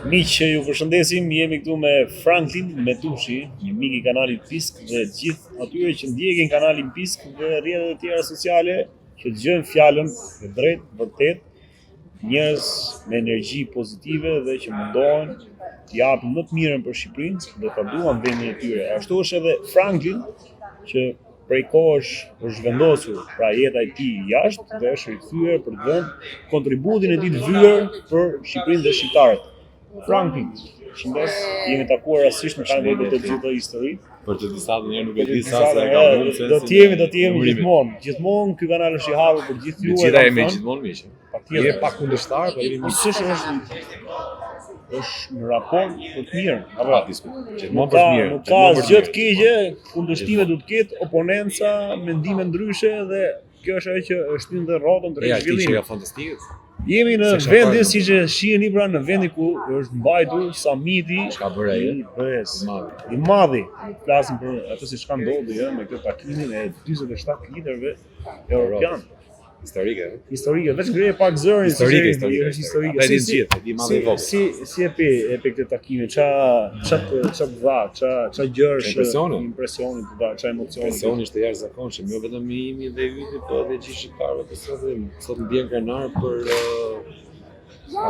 Miq, ju përshëndesim, jemi këtu me Franklin Metushi, një mik I kanalit Pisk dhe gjithë atyre që ndjekin kanalin Pisk dhe rrjetet e tjera sociale që dëgjojnë fjalën e drejtë, vërtet, njerëz me energji pozitive dhe që mundohen të japin më të mirën për Shqipërinë dhe ta duan vendin e tyre. Ashtu është edhe Franklin që prej kohësh është vendosur pra jeta e tij jashtë dhe është rikthyer për të dhënë kontributin e tij të vyer për Shqipërinë dhe shqiptarët. Franklin, shëndes, jemi takuar rastësisht në kanë vetë të gjithë histori. Për të disa të njerë nuk e di sa se ka dhënë sensin. Do të jemi gjithmonë. Gjithmonë ky kanal është I hapur për gjithë ju. Gjithë jemi gjithmonë miq. Patjetër. Je pak kundërshtar, po jemi miq. Është në raport për të mirën. Apo diskut. Gjithmonë për të mirën. Nuk ka asgjë të keqe, kundërshtime duhet të ketë, oponenca, mendime ndryshe dhe kjo është ajo që është shtin dhe rrotën të zhvillimit. Ja, rrezikimit. fantastike. Jemi në vendin siç e shihni pra në vendin ku është mbajtur samiti Çka bëre ai? I madhi. Flasim për ato si çka ndodhi me këtë takimin e 47 liderëve europian. Historike, veç ngreje pak zërin, historike. Është historike. Ai gjithë, di madh I vogël. Si e pe këtë takimin, ç'a dha, ç'a gjësh, impresioni të dha, ç'a emocioni. Impresioni është I jashtëzakonshëm, jo vetëm I imi dhe yti, po edhe gjithë shqiptarëve, por sot mbien krenar për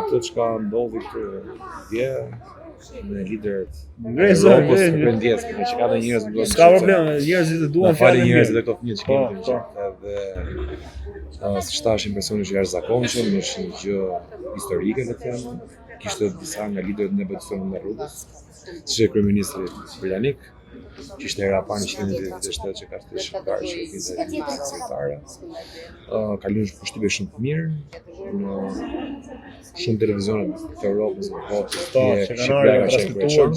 atë çka ndodhi këtu dje me liderët. Ndjes, që ka dhe njerëz që s'ka problem, njerëzit e duan fjalën njerëzit e këto fëmijë që kemi edhe si shtash impresioni që jashtëzakonshëm, është një gjë historike le të them. Kishte disa nga liderët e nebojshëm në rrugës, si kryeministri britanik, që ishte era parë në 1997 që ka të shqiptarë që vinte sekretare. Ka lënë përshtypje shumë të mirë në shumë televizionet të Europës në botë që Shqipëria ka transmetuar.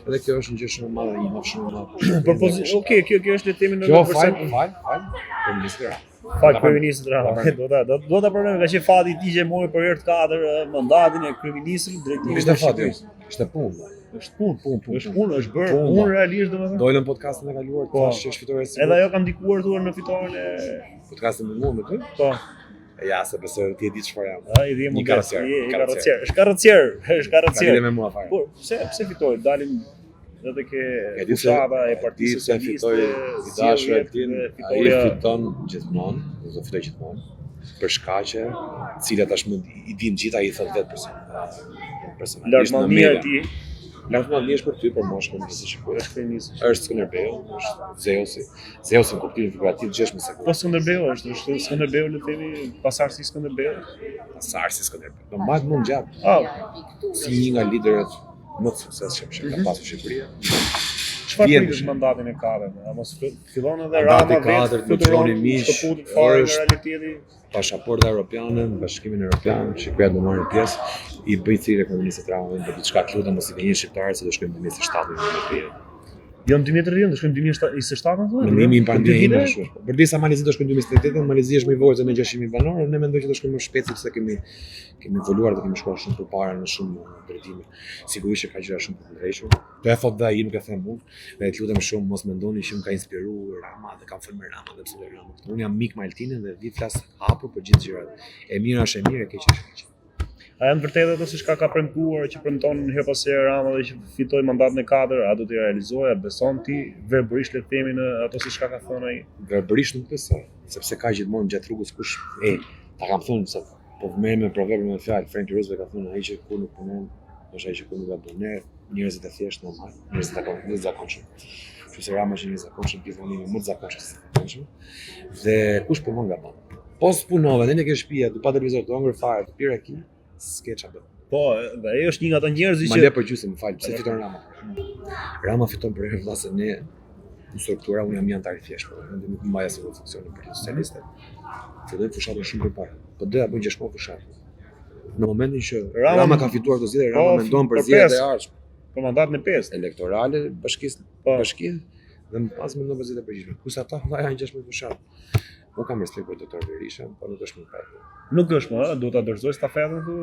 Edhe kjo është një gjë shumë e madhe, I njoh shumë më. Okej, kjo është le të themi në Fal kryeministrit Rama. Do ta pranoj nga që fati I tij që mori për herë të katër mandatin e kryeministrit drejtimin. Ishte fati, ishte punë. Është punë, është bërë punë realisht domethënë. Dolën podcastin e kaluar, tash është fitore e Edhe ajo ka ndikuar thuar në fitoren e podcastin me ty? Po. Ja, se besoj ti e di çfarë jam. Ai di më karrocier. Është karrocier. Me mua fare. Po, pse fitoi? Dalim edhe ke fushata e Partisë Socialiste, I dashur e tin, ai fiton gjithmonë, do fitoj gjithmonë. Për shkaqe, të cilat tashmë I din gjithë ai thot vetë personalisht në media. Lartëmania është për ty, për moshën e shikues. Është Skënderbeu, është Zeusi në kuptimin figurativ gjesh me sekondë. Po Skënderbeu është Skënderbeu le të themi pasardhësi Skënderbeu. Pasardhësi Skënderbeu. Do mbaj mund gjatë. Si një nga liderët më të suksesshëm që ka pasur Shqipëria. Çfarë prish mandatin e katërt? Mos fillon edhe Rama vetë futuroni miq, fare në realiteti. Pasaporta europiane, Bashkimin Evropian, Shqipëria do marrë pjesë, I bëj thirrje kryeministit Rama për diçka të lutem mos I vjen shqiptarët se do shkojmë në 2007 në Europë. Jo në 2030 do shkojmë në 2027 thonë? Mendimi I pandemia është. Për disa Malizi do shkojmë në 2028, Malizi është më I vogël se ne 600.000 banorë, ne mendoj që do shkojmë më shpejt sepse kemi evoluar dhe kemi shkuar shumë përpara në shumë drejtime. Sigurisht që ka gjëra shumë të ndryshme. Do e thot dhe ai, nuk e them unë. Dhe të lutem shumë mos mendoni që më ka inspiruar Rama dhe kam folur me Rama dhe pse Rama. Unë jam mik me Altinën dhe vi flas hapur për gjithë gjërat. E mira është e mirë, e keqja është e keqe. A janë vërtet ato si ka premtuar që premton her pas here Rama dhe që fitoi mandatin e katërt, a do t'i realizojë, a beson ti verbërisht le të themi në ato si ka thënë ai? Verbërisht nuk besoj, sepse ka gjithmonë gjatë rrugës kush ta kam thënë se po merrem me proverbe me fjalë, Franklin Roosevelt ka thënë ai që kur nuk punon, është ai që kur nuk gabon, njerëzit e thjeshtë normal, njerëzit e zakonshëm. Kështu se Rama është një zakonshëm gjithmonë më të zakonshëm. Dhe kush punon gabon. Po s'punove, ne ke shtëpia, do pa televizor, do ngër fare, do pirë aki. Skeça bë. Po, dhe ai është një nga ata njerëzit që Ma le për gjysmë, më fal, pse fiton Rama? Rama fiton për herë vllazë ne në struktura unë jam antar I thjesht, nuk mbaj asnjë funksion në Partisë Socialiste. Filloi fushatën shumë përpara. Po doja bëj 6 muaj fushatë. Në momentin që Rama ka fituar këto zgjedhje, Rama mendon për zgjedhjet e ardhshme. Për mandatin e 5 elektorale bashkisë dhe më pas mendon për zgjedhjet e përgjithshme. Ku sa ata janë 6 muaj fushatë. Unë kam respekt për doktor Berisha, por nuk është më prapë. Nuk është më, do ta dorëzoj stafetën këtu.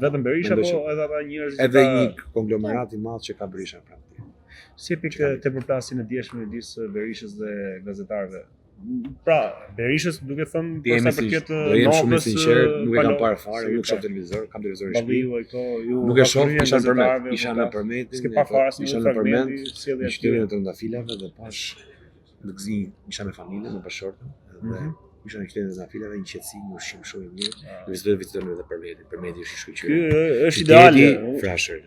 Vetëm Berisha apo edhe ata njerëzit edhe një konglomerat I madh që ka Berisha pranë. Si e pikë tepërplasjen e dieshme midis Berishës dhe gazetarëve? Pra, Berishës duke thënë Ti jemi për sa përket do jem shumë i nobës, sinqert, nuk e kam palo- parë fare, si, nuk shoh pra, televizor, kam televizor në shtëpi. Balliu e këto, ju Nuk e shoh, hapërien isha në përmet, gazetarëve, isha po, në përmetin, s'ke pa fare asnjë isha në përmet, fragmenti, sjellja në e qytetin e tyre. Trëndafilave dhe pash në gëzim, isha me familjen, me bashortën, dhe isha në qytetin e Trëndafilave, një qetësi, një ushqim shumë i mirë, vizitoj edhe përmetin, përmeti është i Ky shkëlqyer. është ideale. Frashër.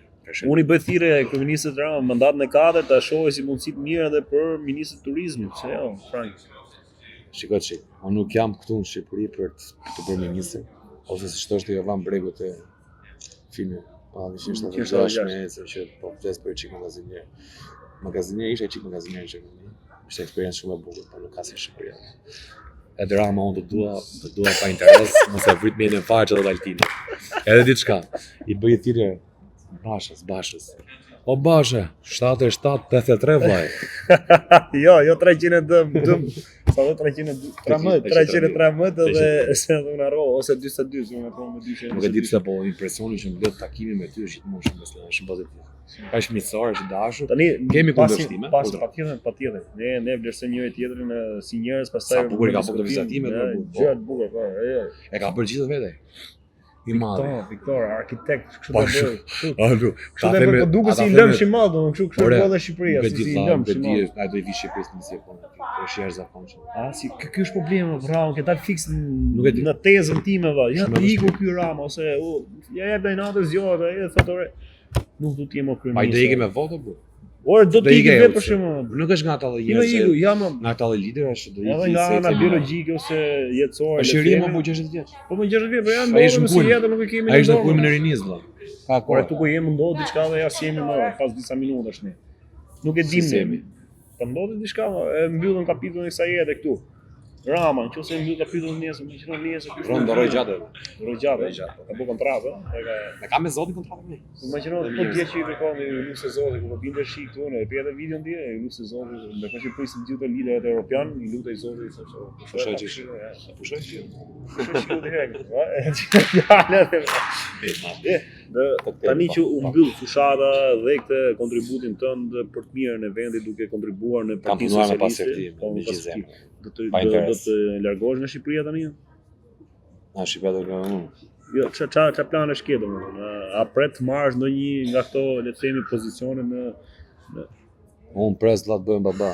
Unë i bëj thirrje kryeministit Rama mandatin e 4 ta shohë si mundësi të mira edhe për ministrin e turizmit, pse jo, Frank. Shiko çik, unë nuk jam këtu në Shqipëri për të bërë ministër, ose si thoshte Jovan Bregu te filmi, pa që është në 6 mesë që po flas për çik magazinier. Magazinier ishte çik magazinier që ishte eksperiencë shumë e bukur, por nuk ka si Shqipëria. Edhe Rama unë të dua pa interes, mos e vrit mendën fare çdo Altina. Edhe diçka, i bëj thirrje Bashës. O Bashe, 77-83 vaj. Jo 300 dëm. Sa do 313 edhe se do na rro ose 42, se unë kam më dyshë. Nuk e di pse po impresioni që mbledh takimi me ty është gjithmonë shumë pozitiv. Ka shmitësor, është dashur. Tani kemi kundërshtime. Patjetër. Ne vlerësojmë njëri tjetrin si njerëz, pastaj sa bukur ka bërë vizatimet, gjëra të bukura, po. E ka bërë gjithë vetë. I madh. Viktor, arkitekt, kështu Po, do bëj. Ta Kështu do duket si i lëmsh i madh, kështu do edhe Shqipëria, si i lëmsh i madh. Ai do i vi Shqipërisë në si punë. Është jashtëzakonshëm. Si ky është problemi, bravo, ke dal fiks Nuk e di. në tezën time valla. Ja Shumë iku ky Rama ose ja jep natë zgjohet, ai thotë ore. Nuk do të jem kryeminist. Pa i do ikë me voto po. Ore do të ikë vetë për shembull. Nuk është nga ata dhe Iku, njerëz. jam Nga ata dhe liderash që do edhe ikë. nga ana biologjike ose jetësore. Është i ri më po 60 vjeç. Po më 60 vjet, po janë Ai është ndodhur në si kulm. jetë nuk e kemi. Ai është në kulmin e rinis valla. Ka Por kohë. këtu ku jemi ndodh diçka dhe ja si jemi më pas disa minutash ne. Nuk e Si dim jemi. Po ndodhi diçka, e mbyllën kapitullin e kësaj jete këtu. Rama, nëse mbyll kapitullin nesër, më qenë nesër ky. Ron do rroj gjatë. Rroj gjatë. Ka bë kontratë, e ka. Me ka me zotin kontratë me. Imagjino po dje që i kërkon Lusi Zoti ku binte shi këtu në e edhe videon dje, Lusi Zoti, me kaq që prisin gjithë liderët europian, i lutej Zoti se Pushoj që. Pushoj që. Pushoj direkt, tani që u mbyll fushata dhe këtë kontributin tënd për të mirën e vendit duke kontribuar në Partinë Socialiste. Me gjithë zemrën. Do të largohesh nga Shqipëria tani? Na Shqipëria do të Jo, ç'a planesh ke domethënë? A pret të marrësh ndonjë nga këto, le të themi, pozicione në unë pres vëlla të bëhem baba.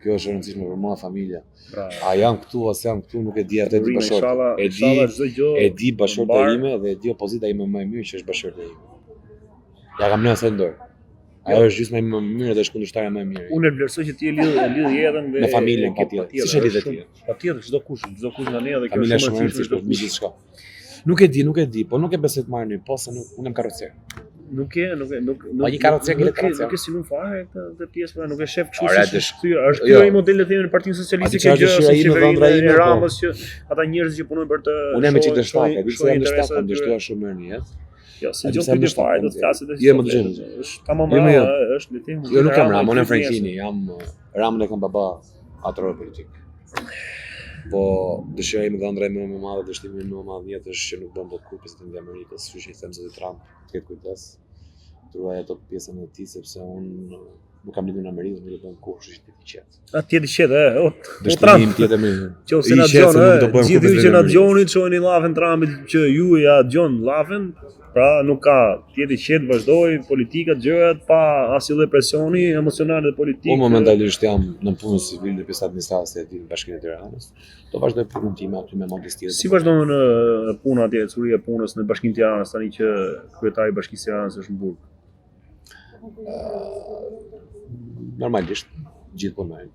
Kjo është e rëndësishme për mua familja. pra, A jam këtu ose jam këtu nuk e di atë di bashortë. E di bashorta ime dhe e di opozita ime më e mirë që është bashorta ime. Ja kam lënë sot dorë. Ajo është gjysma ime më e mirë dhe është kundërshtarja më e mirë. Unë e vlerësoj që ti e lidh jetën Me familjen ke tjetër. Si është lidhja ti? Patjetër, çdo kush nga ne dhe kjo Familja është shumë e rëndësishme për gjithçka. Nuk e di, po nuk e besoj të marrë një po se unë jam karrocer. Nuk Pa një karrocer ke karrocer. Nuk e sinun fare këtë pjesë, pra nuk e shef kështu Ore, si dësh- kthyer. Është jo. ky ai modeli themi në Partinë Socialiste A di çfarë që gjë dëshira si ime, qeverinë dhëndra ime, e po. Ramës që ata njerëz që punojnë për të Unë jam me çik të shohin- shtatë, di se shohin jam në shtatë, interesat po e tyre. ndërtoja shumë mirë në jetë. Jo, se A di gjë se jam për në të fare shtatë, do të flasit Jo, më dëgjoj. Është tamam, Jo, më jo. është le të themi. Jo, nuk jam Ramon, unë jam Franklini, jam Ramon e kam baba atror politik. Po dëshira ime dhe ëndra ime më e madhe, dështimi më i madh në jetë është që nuk bën dot kur presidenti i Amerikës, kështu që i them zotit Trump, të ketë kujdes. Truaj ato pjesën e tij sepse unë nuk kam lidhur në Amerikë, nuk e bën kurrë, kështu që ti qet. Atje di qet, Dështimi tjetër me. Qofse na dëgjon, gjithë ju që na dëgjoni, çojeni llafën Trumpit që ju ja dëgjon llafën, pra nuk ka tjetër qet, vazhdoi politikat, gjërat pa asnjë lloj presioni emocional dhe politik. Unë momentalisht jam në punë civil dhe pjesë administrative të Bashkinë e Tiranës. Do vazhdoj punën time aty me modesti. Si vazhdon në puna atje, curia e punës në Bashkinë e Tiranës tani që kryetari i Bashkisë së Tiranës është në burg? Normalisht, gjithë punojnë.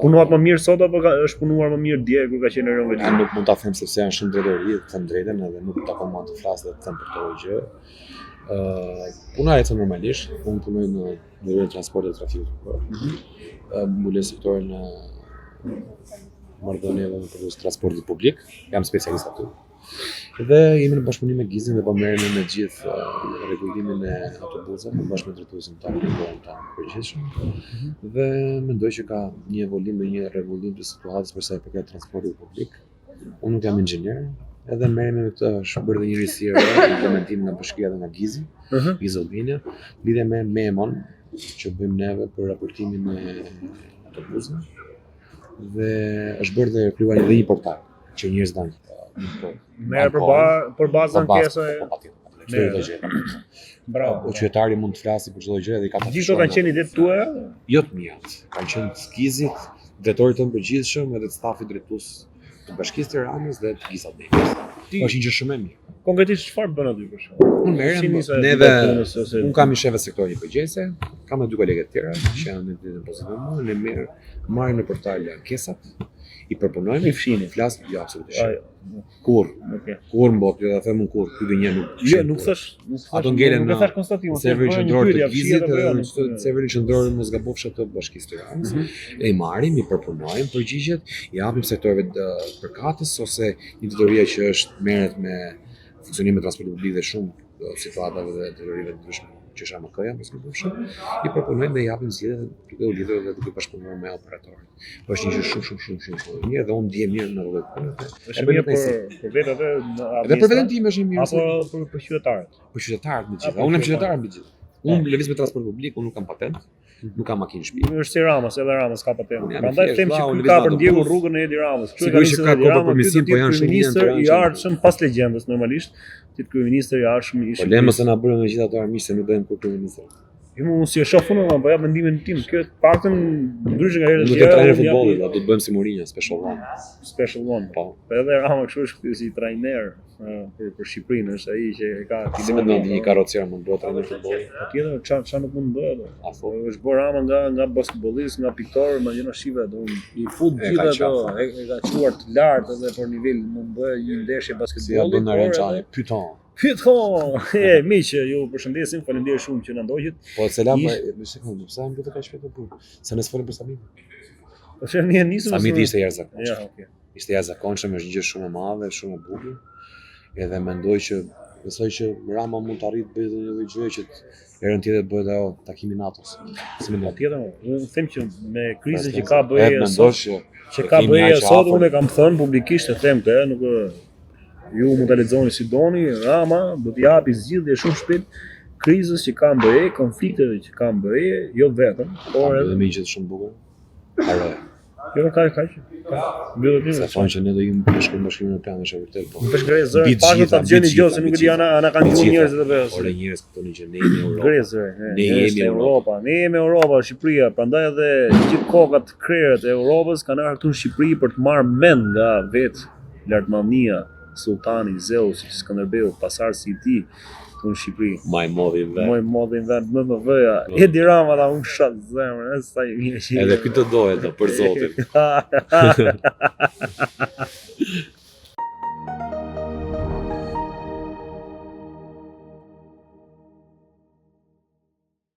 Punuat më mirë sot apo është punuar më mirë dje kur ka qenë rënë Unë nuk mund ta them sepse janë shumë drejtori, të them drejtën edhe nuk takon mua të flas dhe të them për këtë gjë. Puna ecën normalisht, unë punoj në drejtorin e transportit dhe trafikut. Mbuloj sektorin e marrëdhënieve për transportin publik, jam specialist aty. Dhe jemi në bashkëpunim me Gizin dhe po merremi me gjithë rregullimin e autobusave bashkë me drejtuesin tonë, tonë përgjithshëm. Dhe mendoj që ka një evolim dhe një rregullim të situatës për sa i përket transportit publik. Unë nuk jam inxhinier, edhe merremi me këtë shpër dhe një risirë implementim nga bashkia dhe nga Gizi, Gizolvinia, lidhje me EMON që bëjmë neve për raportimin e autobusëve. dhe është bërë dhe krijuar edhe një portal që njerëz Merë për bazë ankesa e... Çdo gjë gjë. Bravo. O qytetari mund të flasë për çdo gjë dhe ka të Gjithë to kanë qenë ide tuaja? Jo të mia. Kanë qenë skizit, drejtorit të përgjithshëm edhe të stafit drejtues të Bashkisë Tiranës dhe të Gisat Dekës. Është një gjë shumë e mirë. Konkretisht çfarë bën aty për shkak? Unë merrem, unë kam një shef sektori përgjithëse, kam edhe 2 kolegë të tjera që janë në pozitiv, ne marrim në portal ankesat, i përpunojmë, i fshini, flas, jo absolutisht. Kur? Kur mbot, jo ta them un kur, ky gënje nuk. Jo, nuk thash, ato ngelen nuk thash konstatim, serverin qendror të Gizit, serverin qendror mos gabofsh të Bashkisë Tiranës. E marrim, i përpunojmë përgjigjet, i japim sektorëve të përkatës ose një ditoria që është merret me funksionimin e transportit publik dhe shumë situatave dhe detyrive të ndryshme që është AMK-ja, mos më bëfsh. I përpunojmë dhe i japim zgjedhje duke u lidhur dhe duke bashkëpunuar me operatorin. Po është një gjë shumë mirë dhe unë ndjem mirë në rrugët punë. Është mirë për vetë atë edhe për veten time është mirë. Apo për qytetarët. Për qytetarët me gjithë. Unë jam qytetar me gjithë. Unë lëviz me transport publik, unë nuk kam patent. Nuk kam makinë shtëpi. Është si Ramës, edhe Ramës ka patentë. Prandaj them që ky ka për ndjekur rrugën e Edi Ramës. Sigurisht ka kohë për përmirësim, po janë shumë ministër i ardhshëm pas legjendës normalisht. Ti kryeministër i ardhshëm i ishte. Po lemos se na bënë me gjithë ato armiqë se nuk bëjmë kur kryeministër. Jo unë si e shoh unë, po jap mendimin tim. Kjo paktën ndryshe nga herë të tjera. Nuk e trajner futbollit, do të bëjmë si Mourinho, special one. Special one. Po. Edhe Rama kështu është si trajner për Shqipërinë, është ai që ka si mendon një karrocier mund bëhet trajner futbolli. Patjetër çfarë nuk mund bëhet. Është bërë Rama nga basketbollist, nga piktor, ma gjëna shive, do i fut gjithë ato, e ka çuar të lartë edhe për nivel mund bëhet një ndeshje basketbolli. Si bën Arjanxhani, pyton. Miq, ju përshëndesim, faleminderit shumë që na ndoqët. Po selam, më sekondë, pse më duhet të ka shpejt apo? Se ne sfolim për Samit. Po çfarë ne nisëm? Samiti ishte jashtëzakonshëm. Ja, okay. Ishte jashtëzakonshëm, është një gjë shumë e madhe, shumë e bukur. Edhe mendoj që besoj që Rama mund të arrijë të bëjë një lloj gjëje që herën tjetër bëhet ajo takimi NATO-s. Si mendon tjetër? Unë them që me krizën që ka bëjë mendosh që ka bëjë sot, unë kam thënë publikisht e them këtë, nuk ju mund ta lexoni si doni, Rama do të japi zgjidhje shumë shpejt krizës që kanë bëjë, konflikteve që kanë bëjë, jo vetëm, por edhe me gjë shumë bukur. Haroj. Jo kaq. Mbyllë ti. Sa thonë që ne do jemi bashkëpunë Evropian është vërtet, po. Për shkak të pak ta gjeni gjë se nuk e di ana kanë gjuar njerëz të vetë. Ore njerëz këtu që ne jemi Europë. Grezë, ne jemi Europa. Ne jemi Europa, Shqipëria, prandaj edhe gjithë kokat krerët e Europës kanë ardhur në Shqipëri për të marrë mend nga vetë Lartmania, Sultani, Zeusi, Skënderbeu, pasardhësi i tij në Shqipëri. Maj modhin vend, MMV-ja. Edi Rama ta unë shat zemrën, sa i mirë. Edhe këtë dohet për Zotin.